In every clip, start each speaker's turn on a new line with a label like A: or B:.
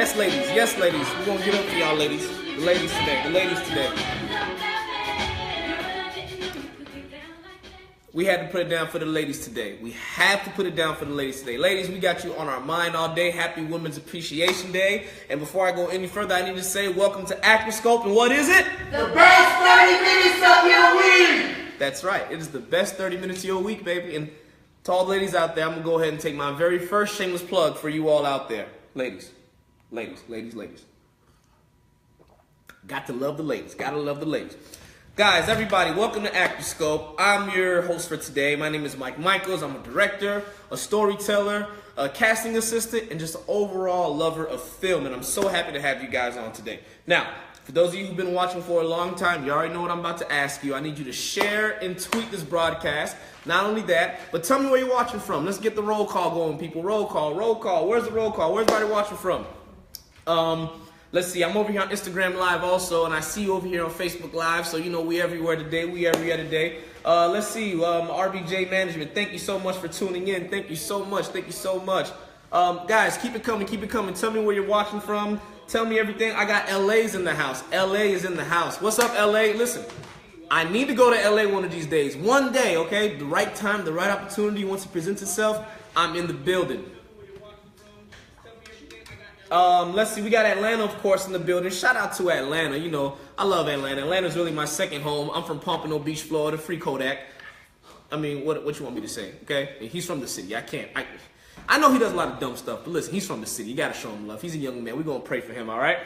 A: Yes, ladies. Yes, ladies. We're going to get up for y'all, ladies. The ladies today. The ladies today. We had to put it down for the ladies today. We have to put it down for the ladies today. Ladies, we got you on our mind all day. Happy Women's Appreciation Day. And before I go any further, I need to say welcome to ActorScope. And what is it?
B: The best 30 minutes of your week.
A: That's right. It is the best 30 minutes of your week, baby. And to all the ladies out there, I'm going to go ahead and take my very first shameless plug for you all out there. Ladies. Ladies. Ladies. Ladies. Got to love the ladies. Got to love the ladies. Guys, everybody, welcome to ActorScope. I'm your host for today. My name is Mike Michaels. I'm a director, a storyteller, a casting assistant, and just an overall lover of film. And I'm so happy to have you guys on today. Now, for those of you who've been watching for a long time, you already know what I'm about to ask you. I need you to share and tweet this broadcast. Not only that, but tell me where you're watching from. Let's get the roll call going, people. Roll call, roll call. Where's the roll call? Where's everybody watching from? Let's see, I'm over here on Instagram Live also, and I see you over here on Facebook Live, so you know we everywhere today, we every other day. Let's see, RBJ Management, thank you so much for tuning in. Thank you so much, thank you so much. Guys, keep it coming, keep it coming. Tell me where you're watching from. Tell me everything. I got LA's in the house. LA is in the house. What's up, LA? Listen, I need to go to LA one of these days. One day, okay? The right time, the right opportunity, once it presents itself, I'm in the building. Let's see, we got Atlanta, of course, in the building. Shout out to Atlanta. You know, I love Atlanta. Atlanta's really my second home. I'm from Pompano Beach, Florida. Free Kodak. I mean, what you want me to say, okay? I mean, he's from the city. I know he does a lot of dumb stuff, but listen, he's from the city. You got to show him love. He's a young man. We're going to pray for him, all right?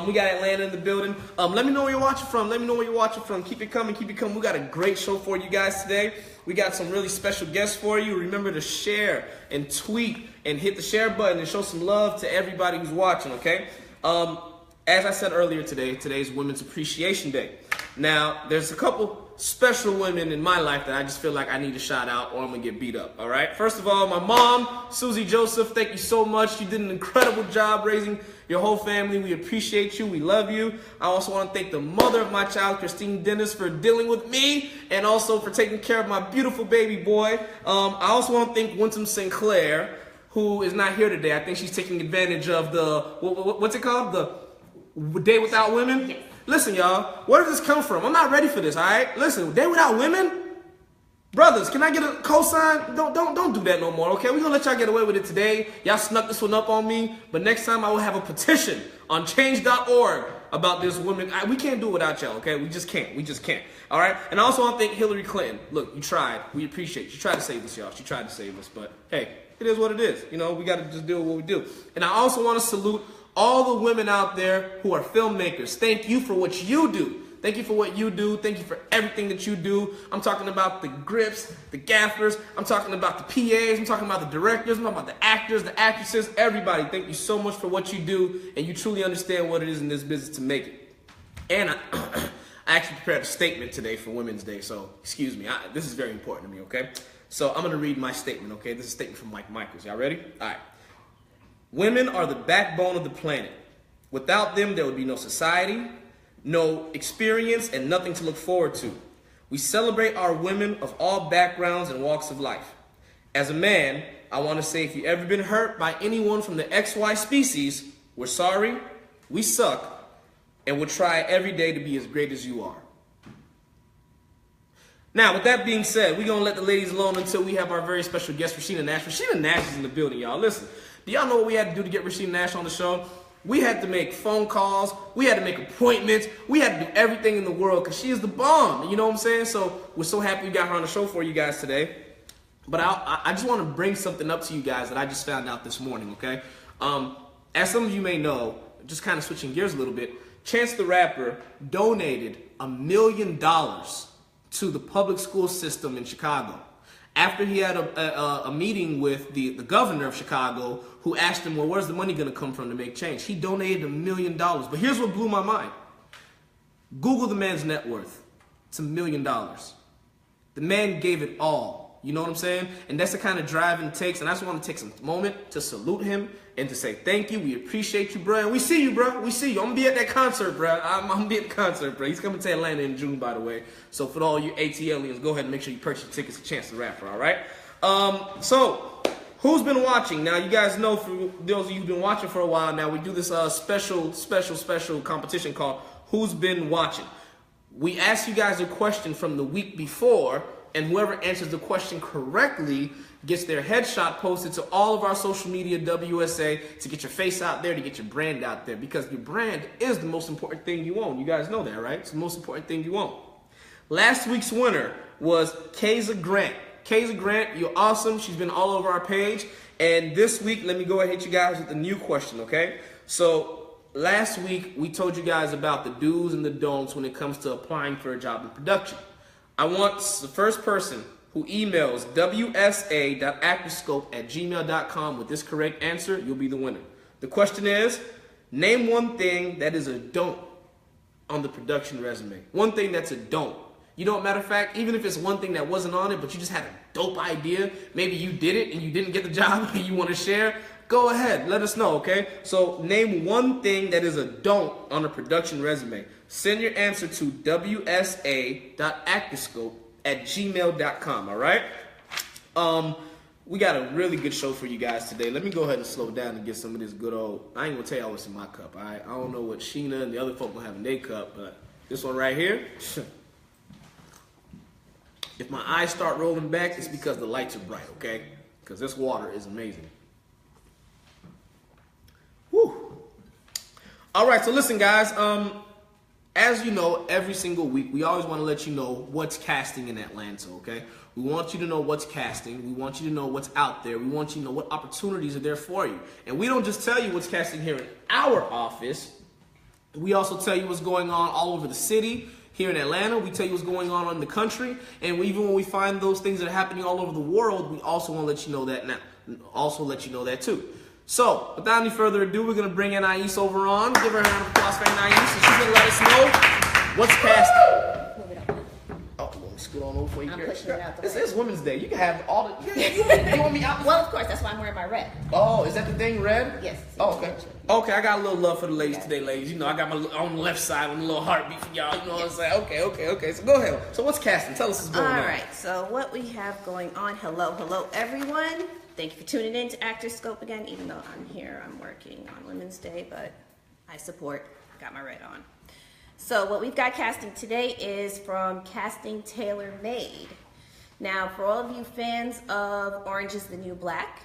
A: We got Atlanta in the building. Let me know where you're watching from. Let me know where you're watching from. Keep it coming. Keep it coming. We got a great show for you guys today. We got some really special guests for you. Remember to share and tweet and hit the share button and show some love to everybody who's watching, okay? As I said earlier today, today's Women's Appreciation Day. Now, there's a couple special women in my life that I just feel like I need to shout out or I'm going to get beat up, all right? First of all, my mom, Susie Joseph, thank you so much. You did an incredible job raising your whole family. We appreciate you. We love you. I also want to thank the mother of my child, Christine Dennis, for dealing with me and also for taking care of my beautiful baby boy. I also want to thank Winsome Sinclair, who is not here today. I think she's taking advantage of the, what's it called? The Day Without Women? Yes. Listen, y'all, where does this come from? I'm not ready for this, all right? Listen, Day Without Women? Brothers, can I get a cosign? Don't do that no more, okay? We're going to let y'all get away with it today. Y'all snuck this one up on me, but next time I will have a petition on change.org about this woman. We can't do it without y'all, okay? We just can't. We just can't, all right? And I also want to thank Hillary Clinton. Look, you tried. We appreciate you. She tried to save us, y'all. She tried to save us, but hey, it is what it is. You know, we got to just do what we do. And I also want to salute all the women out there who are filmmakers. Thank you for what you do. Thank you for what you do. Thank you for everything that you do. I'm talking about the grips, the gaffers. I'm talking about the PAs. I'm talking about the directors. I'm talking about the actors, the actresses, everybody. Thank you so much for what you do, and you truly understand what it is in this business to make it. And I actually prepared a statement today for Women's Day, so excuse me. This is very important to me, okay? So I'm going to read my statement, okay? This is a statement from Mike Michaels. Y'all ready? All right. Women are the backbone of the planet. Without them, there would be no society, no experience, and nothing to look forward to. We celebrate our women of all backgrounds and walks of life. As a man, I want to say if you've ever been hurt by anyone from the XY species, we're sorry, we suck, and we'll try every day to be as great as you are. Now, with that being said, we're going to let the ladies alone until we have our very special guest, Rasheena Nash. Rasheena Nash is in the building, y'all. Listen, do y'all know what we had to do to get Rasheena Nash on the show? We had to make phone calls. We had to make appointments. We had to do everything in the world because she is the bomb. You know what I'm saying? So we're so happy we got her on the show for you guys today. But I just want to bring something up to you guys that I just found out this morning, okay? As some of you may know, just kind of switching gears a little bit, Chance the Rapper donated $1 million to the public school system in Chicago. After he had a meeting with the governor of Chicago, who asked him, well, where's the money going to come from to make change? He donated $1 million. But here's what blew my mind. Google the man's net worth. It's $1 million. The man gave it all. You know what I'm saying? And that's the kind of drive it takes. And I just want to take some moment to salute him and to say thank you. We appreciate you, bro. And we see you, bro. We see you. I'm going to be at that concert, bro. I'm going to be at the concert, bro. He's coming to Atlanta in June, by the way. So for all you ATLians, go ahead and make sure you purchase your tickets to Chance the Rapper, all right? So Who's been watching? Now, you guys know, for those of you who've been watching for a while now, we do this special competition called Who's Been Watching. We ask you guys a question from the week before, and whoever answers the question correctly gets their headshot posted to all of our social media, WSA, to get your face out there, to get your brand out there, because your brand is the most important thing you own. You guys know that, right? It's the most important thing you own. Last week's winner was Kaysa Grant. Kaysa Grant, you're awesome. She's been all over our page. And this week, let me go ahead and hit you guys with a new question, okay? So last week, we told you guys about the do's and the don'ts when it comes to applying for a job in production. I want the first person who emails wsa.actorscope@gmail.com with this correct answer, you'll be the winner. The question is, name one thing that is a don't on the production resume. One thing that's a don't. You know, matter of fact, even if it's one thing that wasn't on it, but you just had a dope idea, maybe you did it and you didn't get the job and you want to share, go ahead, let us know, okay? So name one thing that is a don't on a production resume. Send your answer to wsa.actorscope@gmail.com, all right? We got a really good show for you guys today. Let me go ahead and slow down and get some of this good old, I ain't gonna tell y'all what's in my cup, all right? I don't know what Sheena and the other folk will have in their cup, but this one right here, if my eyes start rolling back, it's because the lights are bright, okay? Because this water is amazing. Whew. All right, so listen, guys. As you know, every single week, we always want to let you know what's casting in Atlanta, okay? We want you to know what's casting. We want you to know what's out there. We want you to know what opportunities are there for you. And we don't just tell you what's casting here in our office. We also tell you what's going on all over the city. Here in Atlanta, we tell you what's going on in the country, and even when we find those things that are happening all over the world, we also want to let you know that now. Also let you know that too. So, without any further ado, we're going to bring Anais over on. Give her a round of applause for Anais, and she's going to let us know what's casting. Oh, well, scoot on over before you
C: I'm
A: care.
C: pushing it out the way.
A: This is Women's Day. You can have all the... You want me out?
C: Well, of course, that's why I'm wearing my red.
A: Oh, is that the thing, red?
C: Yes.
A: Oh, okay. Okay, I got a little love for the ladies today, ladies. You know, I got my on the left side with a little heartbeat for y'all. You know what I'm saying? Okay. So go ahead. So what's casting? Tell us what's going on.
C: All right. So what we have going on. Hello, everyone. Thank you for tuning in to ActorScope again. Even though I'm here, I'm working on Women's Day, but I support. Got my red on. So what we've got casting today is from Casting Tailor Made. Now, for all of you fans of Orange is the New Black,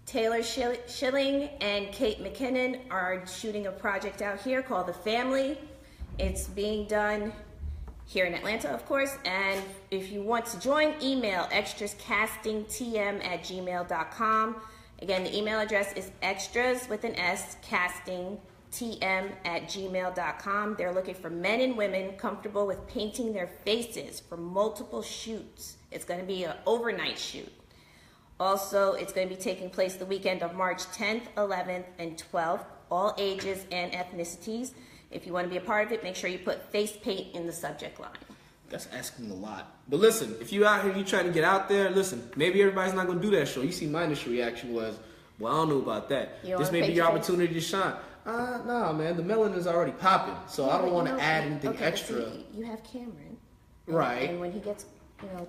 C: Taylor Schilling and Kate McKinnon are shooting a project out here called The Family. It's being done here in Atlanta, of course, and if you want to join, email extrascastingtm@gmail.com. Again, the email address is extras with an S, castingtm@gmail.com. They're looking for men and women comfortable with painting their faces for multiple shoots. It's going to be an overnight shoot. Also, it's going to be taking place the weekend of March 10th, 11th, and 12th, all ages and ethnicities. If you want to be a part of it, make sure you put face paint in the subject line.
A: That's asking a lot. But listen, if you out here, you trying to get out there, listen, maybe everybody's not going to do that show. You see my initial reaction was, well, I don't know about that. This may be your opportunity to shine. Nah, man, the melanin is already popping, so I don't want to add anything extra.
C: See, you have Cameron.
A: Right.
C: And when he gets,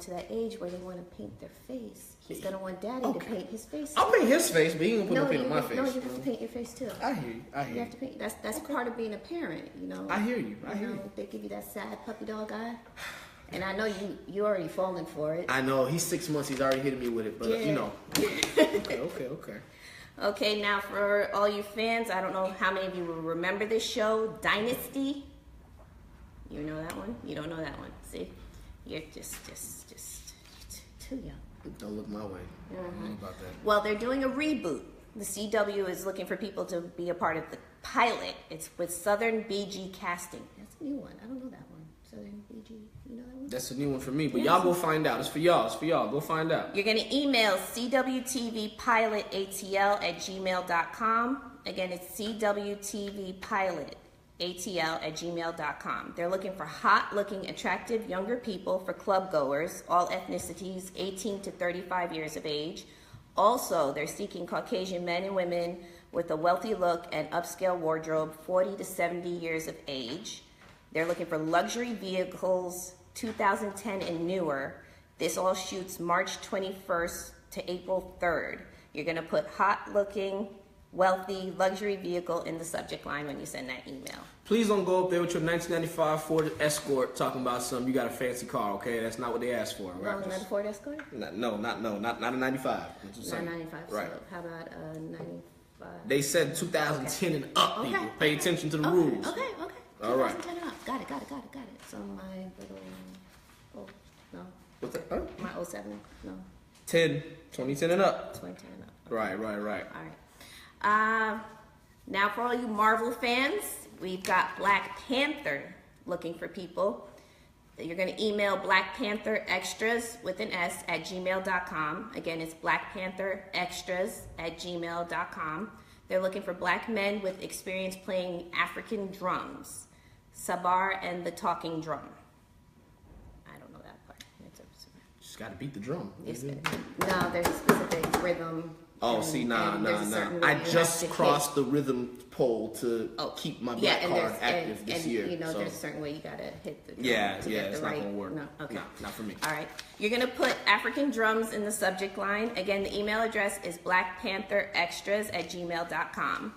C: to that age where they want to paint their face, he's going to want Daddy to paint his face.
A: I'll paint his face, but he ain't going to put no paint on my face.
C: No, you have to paint your face too.
A: I hear you.
C: You have to paint. That's part of being a parent,
A: I hear you.
C: They give you that sad puppy dog eye. And I know you already falling for it.
A: I know. He's 6 months. He's already hitting me with it, but
C: Yeah.
A: Okay.
C: Okay, now for all you fans, I don't know how many of you will remember this show, Dynasty. You know that one? You don't know that one. See? You're just too young.
A: Don't look my way. I don't know about that.
C: Well, they're doing a reboot. The CW is looking for people to be a part of the pilot. It's with Southern BG Casting. That's a new one. I don't know that one. Southern BG. You know that one?
A: That's a new one for me, but y'all go find out. It's for y'all. Go find out.
C: You're going to email cwtvpilot@gmail.com. Again, it's cwtvpilot@gmail.com. They're looking for hot-looking, attractive, younger people for club goers, all ethnicities, 18 to 35 years of age. Also, they're seeking Caucasian men and women with a wealthy look and upscale wardrobe, 40 to 70 years of age. They're looking for luxury vehicles, 2010 and newer. This all shoots March 21st to April 3rd. You're going to put hot looking, wealthy, luxury vehicle in the subject line when you send that email.
A: Please don't go up there with your 1995 Ford Escort talking about you got a fancy car, okay? That's not what they asked for, right?
C: Not a Ford Escort?
A: Not a 95.
C: Not a 95.
A: Right.
C: So how about a 95?
A: They said 2010 and up,
C: Okay.
A: people. Pay attention to the rules.
C: Okay.
A: All right.
C: 2010 and up. Got it. So my little, no.
A: What's that? Huh?
C: My 07, no.
A: 2010 and up.
C: 2010 and up.
A: Right.
C: All right. Now for all you Marvel fans, we've got Black Panther looking for people. You're going to email Black Panther Extras with an S at gmail.com. Again, it's Black Panther Extras at gmail.com. They're looking for black men with experience playing African drums. Sabar and the talking drum. I don't know that part.
A: Just got to beat the drum.
C: No, there's a specific rhythm.
A: Oh, see, nah. I just crossed the rhythm pole to keep my black card active this year.
C: You know, there's a certain way you gotta hit the drum
A: to get the right. Not gonna work.
C: No, okay.
A: No, not for me.
C: All right. You're gonna put African drums in the subject line. Again, the email address is blackpantherextras@gmail.com.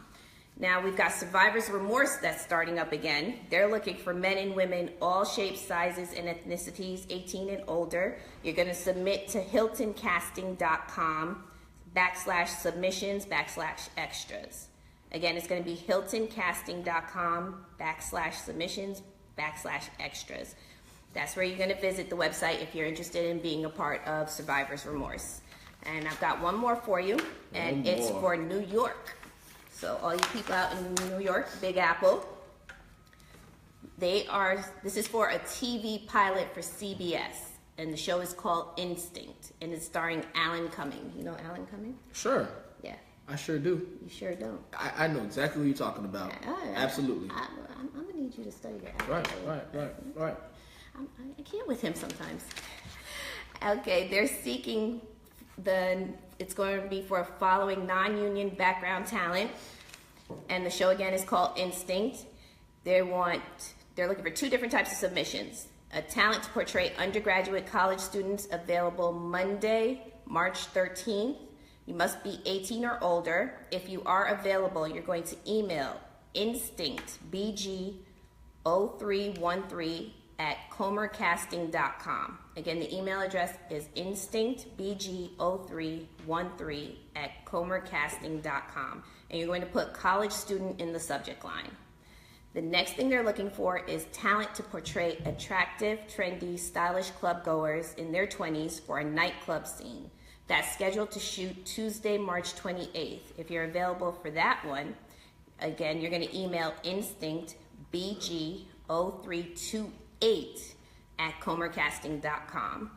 C: Now we've got Survivor's Remorse that's starting up again. They're looking for men and women, all shapes, sizes, and ethnicities, 18 and older. You're gonna submit to hiltoncasting.com/submissions/extras. Again, it's going to be hiltoncasting.com/submissions/extras. That's where you're going to visit the website if you're interested in being a part of Survivor's Remorse. And I've got one more for you, and it's for New York. So all you people out in New York, Big Apple, this is for a TV pilot for CBS. And the show is called Instinct, and it's starring Alan Cumming. You know Alan Cumming?
A: Sure.
C: Yeah.
A: I sure do.
C: You sure don't.
A: I know exactly what you're talking about. Absolutely.
C: I'm going to need you to study your acting.
A: Right.
C: I can't with him sometimes. Okay, they're seeking it's going to be for following non-union background talent. And the show again is called Instinct. They're looking for two different types of submissions. A talent to portray undergraduate college students, available Monday, March 13th. You must be 18 or older. If you are available, you're going to email instinctbg0313@comercasting.com. Again, the email address is instinctbg0313@comercasting.com. And you're going to put college student in the subject line. The next thing they're looking for is talent to portray attractive, trendy, stylish club goers in their 20s for a nightclub scene. That's scheduled to shoot Tuesday, March 28th. If you're available for that one, again, you're going to email instinctbg0328@comercasting.com.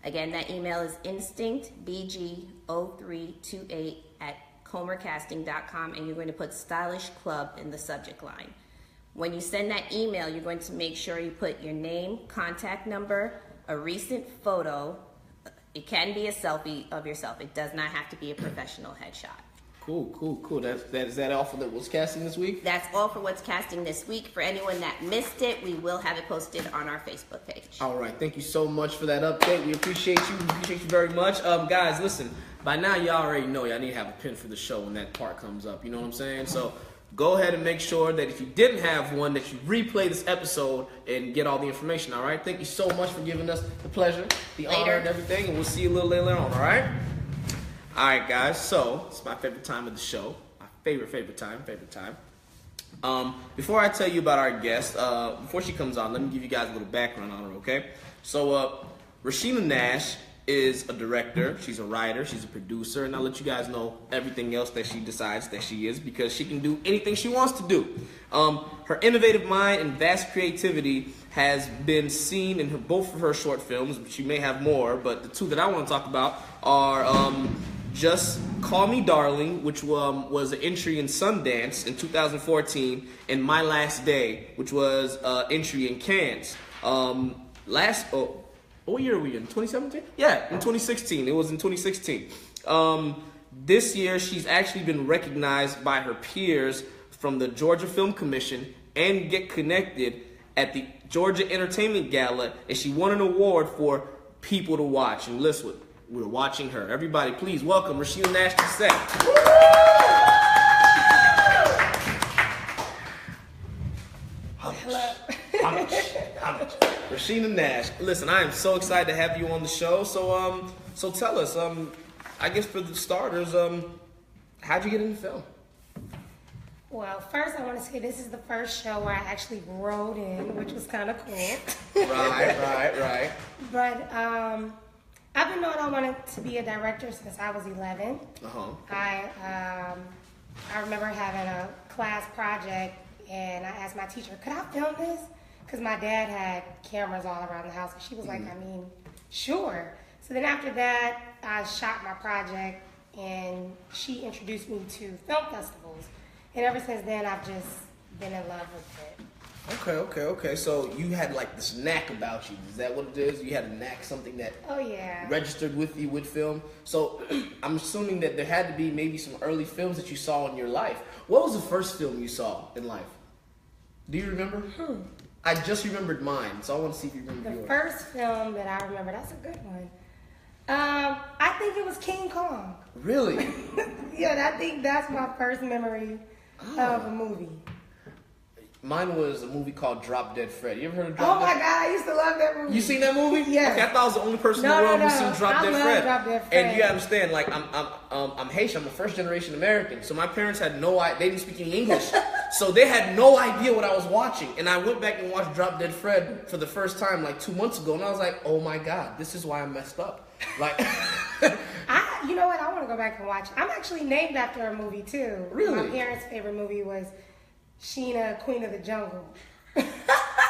C: Again, that email is instinctbg0328@comercasting.com, and you're going to put stylish club in the subject line. When you send that email, you're going to make sure you put your name, contact number, a recent photo. It can be a selfie of yourself. It does not have to be a professional headshot.
A: Cool. Is that all for what's casting this week?
C: That's all for what's casting this week. For anyone that missed it, we will have it posted on our Facebook page.
A: All right. Thank you so much for that update. We appreciate you. We appreciate you very much. Guys, listen. By now, y'all already know y'all need to have a pin for the show when that part comes up. You know what I'm saying? So go ahead and make sure that if you didn't have one, that you replay this episode and get all the information, all right? Thank you so much for giving us the pleasure, the honor, and everything, and we'll see you a little later on, all right? All right, guys, so it's my favorite time of the show. My favorite time. Before I tell you about our guest, before she comes on, let me give you guys a little background on her, okay? So, Rasheena Nash is a director, she's a writer, she's a producer, and I'll let you guys know everything else that she decides that she is, because she can do anything she wants to do. Her innovative mind and vast creativity has been seen in both of her short films. She may have more, but the two that I want to talk about are Just Call Me Darling, which was an entry in Sundance in 2014, and My Last Day, which was an entry in Cannes. What year are we in? 2017? Yeah, in 2016. It was in 2016. This year, she's actually been recognized by her peers from the Georgia Film Commission and Get Connected at the Georgia Entertainment Gala, and she won an award for People to Watch. And we're watching her. Everybody, please welcome Rasheena Nash to set.
D: Hello.
A: How much? Rasheena Nash. Listen, I am so excited to have you on the show. So tell us, I guess for the starters, how'd you get into film?
D: Well, first I want to say this is the first show where I actually wrote in, which was kind of cool.
A: Right.
D: But I've been knowing I wanted to be a director since I was 11. I remember having a class project, and I asked my teacher, could I film this? Because my dad had cameras all around the house, and she was like, I mean, sure. So then after that, I shot my project, and she introduced me to film festivals. And ever since then, I've just been in love with it.
A: Okay. So you had like this knack about you. Is that what it is? You had a knack, something that registered with you with film. So I'm assuming that there had to be maybe some early films that you saw in your life. What was the first film you saw in life? Do you remember? I just remembered mine, so I want to see if you remember yours.
D: The first film that I remember, that's a good one. I think it was King Kong.
A: Really?
D: Yeah, I think that's my first memory of a movie.
A: Mine was a movie called Drop Dead Fred. You ever heard of Drop
D: Oh
A: Dead?
D: my God, I used to love that movie.
A: You seen that movie?
D: Yes.
A: Okay, I thought I was the only person in the world who's seen Drop Dead Fred.
D: Drop Dead Fred.
A: And you gotta understand, like I'm Haitian. I'm a first generation American, so my parents had no idea. They didn't speak any English, so they had no idea what I was watching. And I went back and watched Drop Dead Fred for the first time like 2 months ago, and I was like, oh my God, this is why I messed up. Like,
D: you know what? I want to go back and watch it. I'm actually named after a movie too.
A: Really?
D: My parents' favorite movie was Sheena, Queen of the Jungle.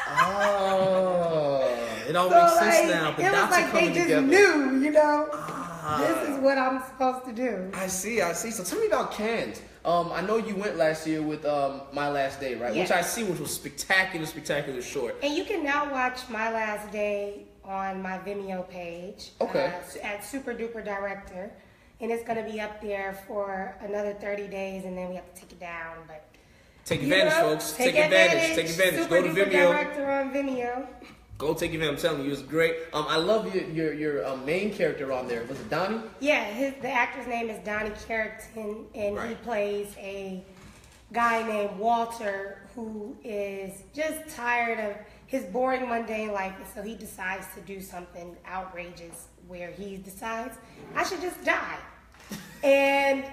A: Oh, it all makes sense now. The dots are coming together.
D: It was like they just knew, you know, this is what I'm supposed to do.
A: I see. So tell me about Cannes. I know you went last year with My Last Day, right?
D: Yes.
A: Which was spectacular short.
D: And you can now watch My Last Day on my Vimeo page.
A: Okay.
D: At Super Duper Director. And it's going to be up there for another 30 days, and then we have to take it down. But
A: take advantage, folks. Take advantage.
D: Super
A: Go to
D: Duper
A: Vimeo.
D: Director on Vimeo.
A: Go take advantage. I'm telling you, it was great. I love your main character on there. Was it Donnie?
D: Yeah, the actor's name is Donnie Carrington, and he plays a guy named Walter who is just tired of his boring, mundane life, and so he decides to do something outrageous where he decides, I should just die. And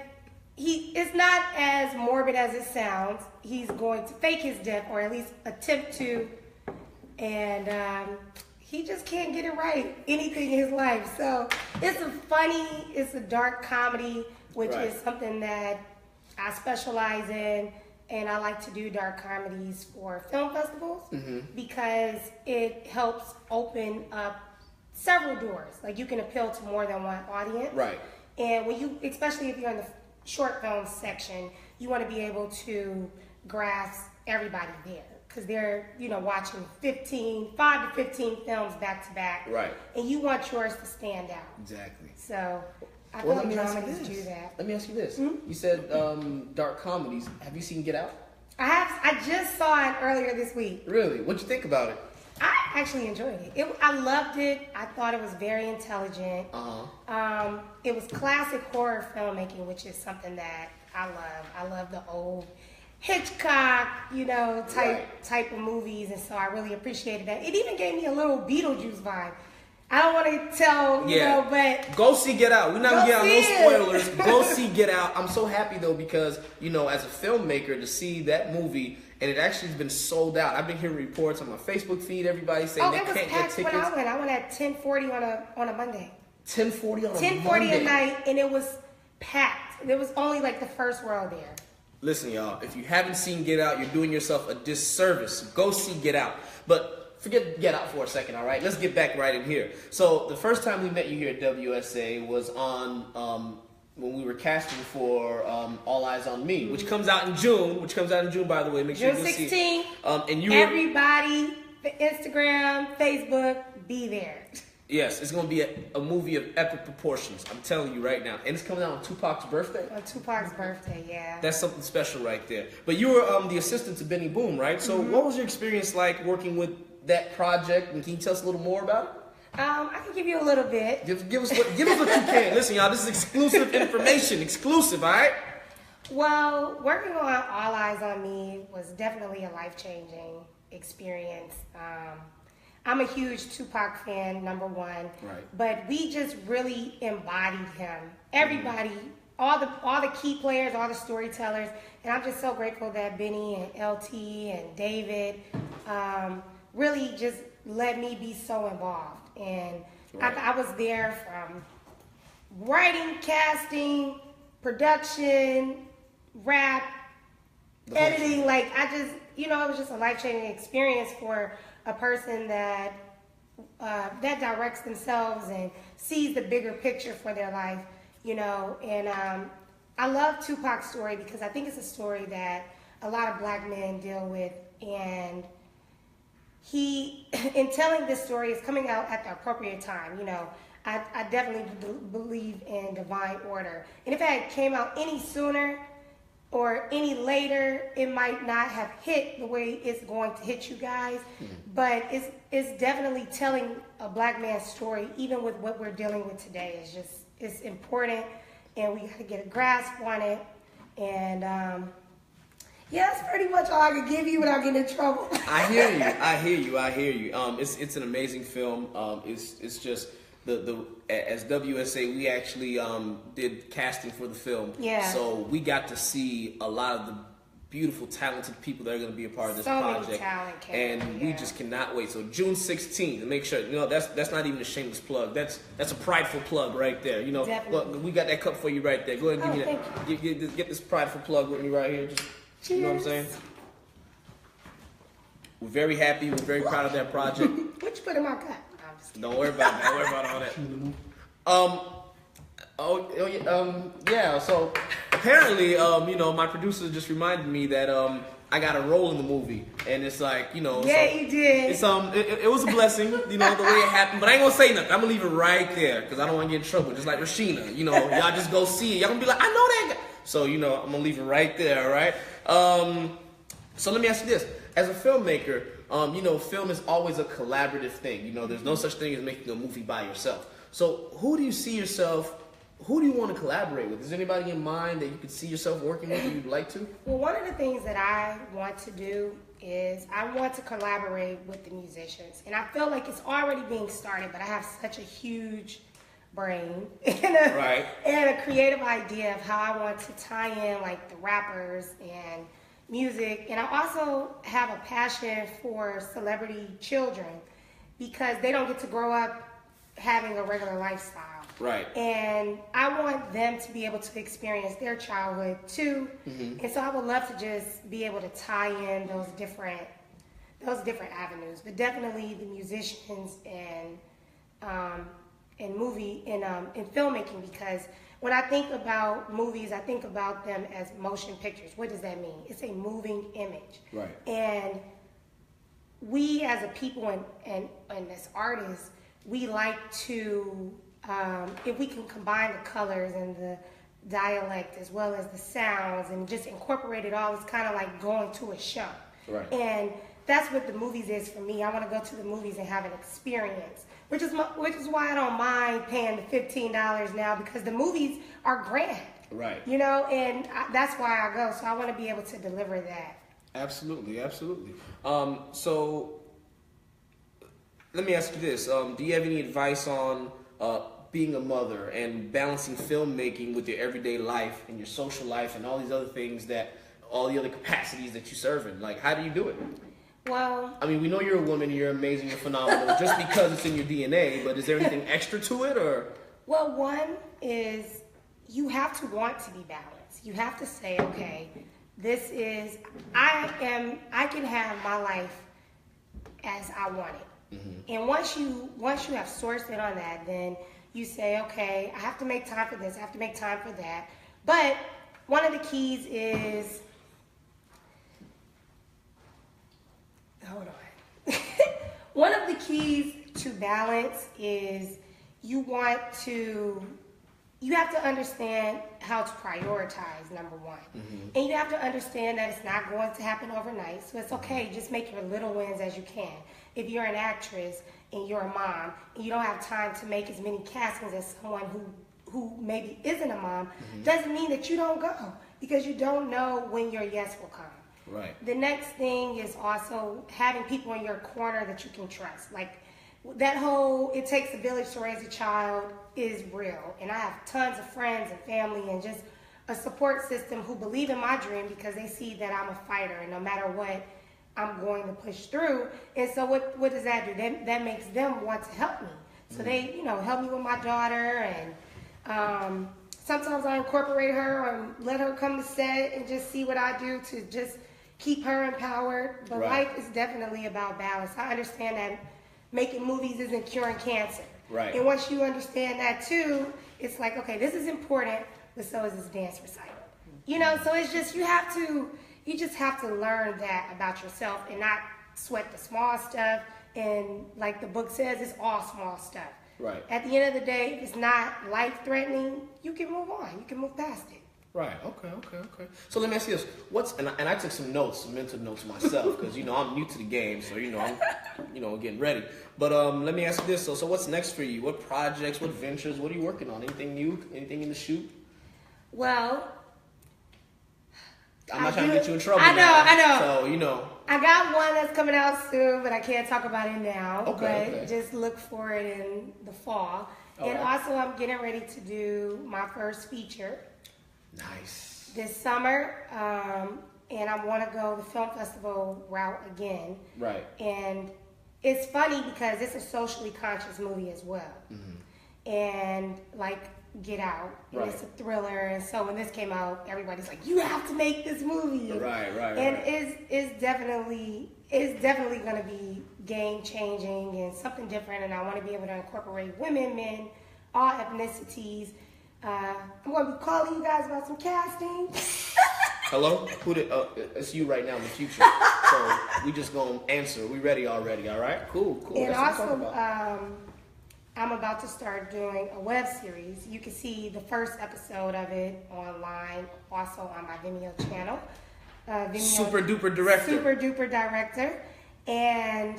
D: it's not as morbid as it sounds. He's going to fake his death, or at least attempt to, and he just can't get it right, anything in his life. So it's a dark comedy, which is something that I specialize in, and I like to do dark comedies for film festivals because it helps open up several doors. Like, you can appeal to more than one audience. Right. And especially if you're in the short film section, you want to be able to grasp everybody there. Because they're, watching 5 to 15 films back to back. Right. And you want yours to stand out. Exactly. So I feel like comedies do that.
A: Let me ask you this. You said dark comedies. Have you seen Get Out?
D: I just saw it earlier this week.
A: Really? What'd you think about it?
D: I actually enjoyed it. I loved it. I thought it was very intelligent. It was classic horror filmmaking, which is something that I love. I love the old Hitchcock, type of movies, and so I really appreciated that. It even gave me a little Beetlejuice vibe. I don't want to tell, but
A: go see Get Out. We're not gonna get on no spoilers. Go see Get Out. I'm so happy though because as a filmmaker to see that movie. And it actually has been sold out. I've been hearing reports on my Facebook feed. Everybody saying they can't get tickets.
D: When I went at 10:40 on a Monday.
A: 10:40 on a
D: 10:40
A: Monday.
D: at night, and it was packed. There was only like the first row there.
A: Listen, y'all. If you haven't seen Get Out, you're doing yourself a disservice. Go see Get Out. But forget Get Out for a second, all right? Let's get back right in here. So the first time we met you here at WSA was on when we were casting for All Eyes on Me, which comes out in June. By the way. Make sure
D: June
A: you
D: 16th.
A: See. And
D: Everybody, Instagram, Facebook, be there.
A: Yes, it's going to be a movie of epic proportions. I'm telling you right now. And it's coming out on Tupac's birthday.
D: On Tupac's birthday, yeah.
A: That's something special right there. But you were the assistant to Benny Boom, right? So what was your experience like working with that project? And can you tell us a little more about it?
D: I can give you a little bit.
A: Give us what you can. Listen, y'all, this is exclusive information. Exclusive, all right?
D: Well, working on All Eyes on Me was definitely a life-changing experience. I'm a huge Tupac fan, number one.
A: Right.
D: But we just really embodied him. Everybody, all the key players, all the storytellers, and I'm just so grateful that Benny and LT and David really just let me be so involved. And
A: right.
D: I was there from writing, casting, production, rap, editing. Like, I just, it was just a life-changing experience for a person that directs themselves and sees the bigger picture for their life, And I love Tupac's story because I think it's a story that a lot of black men deal with, and he, in telling this story, is coming out at the appropriate time. I definitely believe in divine order, and if it had came out any sooner or any later, it might not have hit the way it's going to hit you guys. But it's definitely telling a black man's story, even with what we're dealing with today. It's important, and we got to get a grasp on it. And yeah, that's pretty much all I can give you without getting in trouble.
A: I hear you. It's an amazing film. It's just as WSA, we actually did casting for the film.
D: Yeah.
A: So we got to see a lot of the beautiful, talented people that are going to be a part of this project.
D: Many talent
A: and we just cannot wait. So June 16th, and make sure that's not even a shameless plug. That's a prideful plug right there.
D: Definitely.
A: Look, we got that cup for you right there. Go ahead and give me that. Get this prideful plug with me right here. Just,
D: cheers.
A: You know what I'm saying? We're very happy. We're very proud of that project.
D: What you put in my cup?
A: Don't worry about that. Don't worry about all that. Yeah. So apparently, my producer just reminded me that I got a role in the movie, and it's like,
D: Yeah, you did.
A: It's it was a blessing, the way it happened. But I ain't gonna say nothing. I'm gonna leave it right there because I don't want to get in trouble. Just like Rasheena, y'all just go see it. Y'all gonna be like, I know that guy. So I'm gonna leave it right there. All right. So let me ask you this: as a filmmaker. Film is always a collaborative thing. There's no such thing as making a movie by yourself. So who do you see yourself, who do you want to collaborate with? Is there anybody in mind that you could see yourself working with that you'd like to?
D: Well, one of the things that I want to do is I want to collaborate with the musicians. And I feel like it's already being started, but I have such a huge brain and a creative idea of how I want to tie in like the rappers and music, and I also have a passion for celebrity children because they don't get to grow up having a regular lifestyle.
A: Right.
D: And I want them to be able to experience their childhood too. Mm-hmm. And so I would love to just be able to tie in those different avenues, but definitely the musicians and movie and filmmaking, because when I think about movies, I think about them as motion pictures. What does that mean? It's a moving image.
A: Right.
D: And we as a people and as artists, we like to, if we can combine the colors and the dialect as well as the sounds and just incorporate it all, it's kind of like going to a show.
A: Right.
D: And that's what the movies is for me. I want to go to the movies and have an experience. Which is why I don't mind paying the $15 now, because the movies are grand.
A: Right.
D: And that's why I go. So I want to be able to deliver that.
A: Absolutely. So let me ask you this. Do you have any advice on being a mother and balancing filmmaking with your everyday life and your social life and all these other things all the other capacities that you serve in? Like, how do you do it?
D: Well,
A: I mean, we know you're a woman, you're amazing, you're phenomenal, just because it's in your DNA, but is there anything extra to it, or?
D: Well, one is you have to want to be balanced. You have to say, okay, I can have my life as I want it. Mm-hmm. And once you have sourced it on that, then you say, okay, I have to make time for this, I have to make time for that. But one of the keys is, hold on. One of the keys to balance is you have to understand how to prioritize, number one. Mm-hmm. And you have to understand that it's not going to happen overnight. So it's okay, just make your little wins as you can. If you're an actress and you're a mom, and you don't have time to make as many castings as someone who maybe isn't a mom, doesn't mean that you don't go, because you don't know when your yes will come.
A: Right.
D: The next thing is also having people in your corner that you can trust. Like that whole "it takes a village to raise a child" is real. And I have tons of friends and family and just a support system who believe in my dream because they see that I'm a fighter and no matter what, I'm going to push through. And so what does that do? That makes them want to help me. So they, help me with my daughter, and sometimes I incorporate her or let her come to set and just see what I do to just keep her empowered. But
A: Right.
D: life is definitely about balance. I understand that making movies isn't curing cancer.
A: Right.
D: And once you understand that too, it's like, okay, this is important, but so is this dance recital. So it's just, you just have to learn that about yourself and not sweat the small stuff. And like the book says, it's all small stuff.
A: Right.
D: At the end of the day, if it's not life-threatening, you can move on. You can move past it.
A: Right. Okay. So let me ask you this: and I took some mental notes myself, because I'm new to the game, so I'm getting ready. But let me ask you this: so what's next for you? What projects? What ventures? What are you working on? Anything new? Anything in the shoot?
D: Well,
A: I'm not trying to get you in trouble.
D: I know.
A: So
D: I got one that's coming out soon, but I can't talk about it now.
A: Okay.
D: Just look for it in the fall.
A: All
D: and
A: right.
D: also, I'm getting ready to do my first feature
A: Nice.
D: this summer, and I want to go the film festival route again.
A: Right.
D: And it's funny because it's a socially conscious movie as well. And like Get Out, and
A: Right.
D: it's a thriller, and so when this came out, everybody's like, "You have to make this movie."
A: Right.
D: And it's definitely going to be game changing and something different. And I want to be able to incorporate women, men, all ethnicities. I'm going to be calling you guys about some casting.
A: Hello? It's you right now in the future. So we just gonna answer. We ready already? All right. Cool.
D: And
A: That's what I'm
D: also,
A: talking about.
D: I'm about to start doing a web series. You can see the first episode of it online, also on my Vimeo channel.
A: Super duper director.
D: Super duper director. And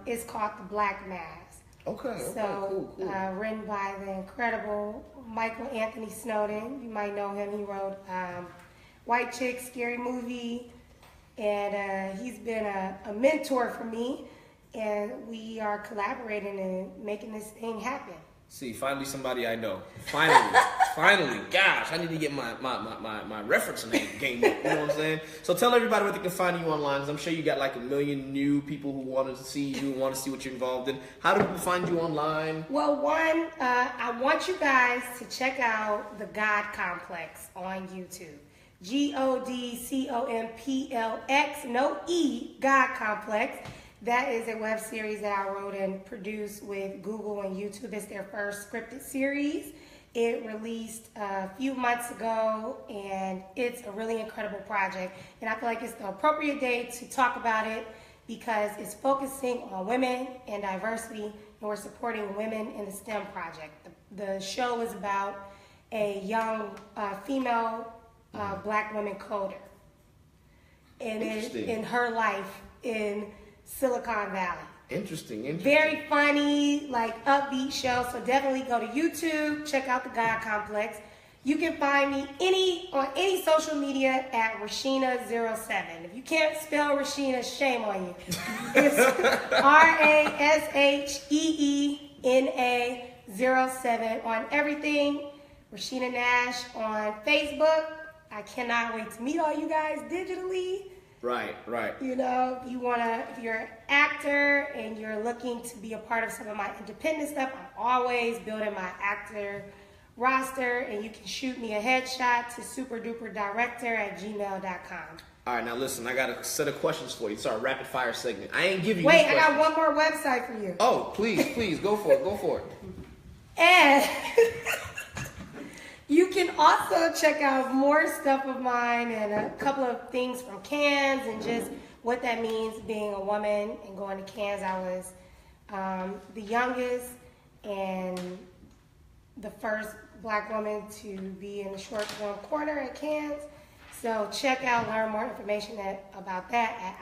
D: it's called The Black Mask.
A: Okay.
D: So,
A: Cool.
D: written by the incredible Michael Anthony Snowden. You might know him. He wrote White Chick, Scary Movie. And he's been a mentor for me. And we are collaborating and making this thing happen.
A: See, finally somebody I know. Finally. Gosh, I need to get my referencing game up. You know what I'm saying? So tell everybody where they can find you online, because I'm sure you got like a million new people who wanted to see you and want to see what you're involved in. How do people find you online?
D: Well, one, I want you guys to check out the God Complex on YouTube. GODCOMPLX, no E, God Complex. That is a web series that I wrote and produced with Google and YouTube. It's their first scripted series. It released a few months ago, and it's a really incredible project. And I feel like it's the appropriate day to talk about it because it's focusing on women and diversity, and we're supporting women in the STEM project. The show is about a young female black woman coder, and in her life in Silicon Valley.
A: Interesting.
D: Very funny, like upbeat show. So definitely go to YouTube, check out the God Complex. You can find me on any social media at Rasheena07. If you can't spell Rasheena, shame on you. It's RASHEENA07 on everything. Rasheena Nash on Facebook. I cannot wait to meet all you guys digitally.
A: Right.
D: If you're an actor and you're looking to be a part of some of my independent stuff, I'm always building my actor roster, and you can shoot me a headshot to superduperdirector@gmail.com.
A: All right, now listen, I got a set of questions for you. It's our rapid fire segment. I ain't give you
D: Wait,
A: these
D: I got
A: questions.
D: one more website for you.
A: Oh, please, go for it.
D: And you can also check out more stuff of mine and a couple of things from Cannes and just what that means being a woman and going to Cannes. I was the youngest and the first black woman to be in the short film corner at Cannes. So check out, learn more information about that at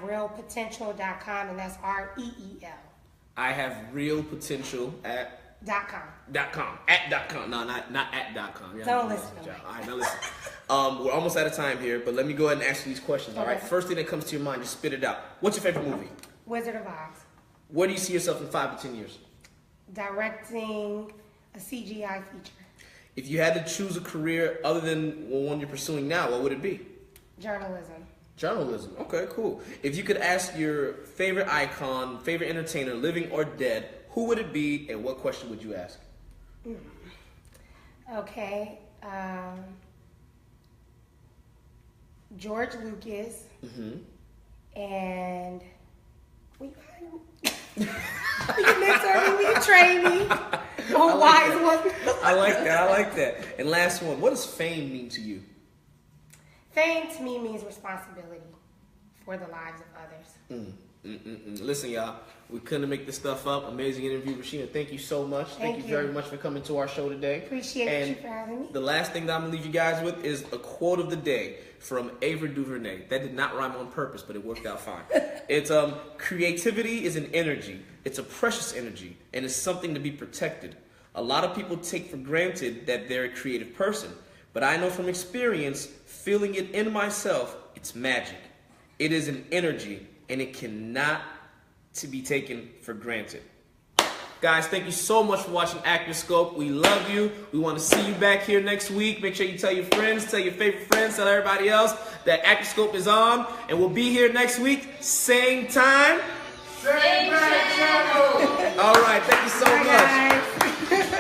D: IHaveRealPotential.com, and that's REEL.
A: I have real potential at
D: .com.
A: .com. At .com. No, not at .com. Yeah,
D: Don't listen to me.
A: All right, now listen. We're almost out of time here, but let me go ahead and ask you these questions. All right.
D: Okay.
A: First thing that comes to your mind, just spit it out. What's your favorite movie?
D: Wizard of Oz.
A: Where do you see yourself in 5 to 10 years?
D: Directing a CGI feature.
A: If you had to choose a career other than one you're pursuing now, what would it be?
D: Journalism.
A: Journalism. Okay, cool. If you could ask your favorite icon, favorite entertainer, living or dead, who would it be, and what question would you ask?
D: Okay. George Lucas. And will you mentor me? Will you train me? Oh, wise one.
A: I like that. And last one, what does fame mean to you?
D: Fame to me means responsibility for the lives of others.
A: Listen, y'all, we couldn't make this stuff up. Amazing interview, Rasheena. Thank you so much. Thank you very much for coming to our show today.
D: Appreciate you for having me.
A: The last thing that I'm gonna leave you guys with is a quote of the day from Ava DuVernay. That did not rhyme on purpose, but it worked out fine. It's creativity is an energy. It's a precious energy, and it's something to be protected. A lot of people take for granted that they're a creative person, but I know from experience, feeling it in myself, it's magic. It is an energy, and it cannot to be taken for granted. Guys, thank you so much for watching ActorScope. We love you. We want to see you back here next week. Make sure you tell your friends, tell your favorite friends, tell everybody else that ActorScope is on. And we'll be here next week, same time.
B: Same channel.
A: All right, thank you so much.
D: Bye, guys.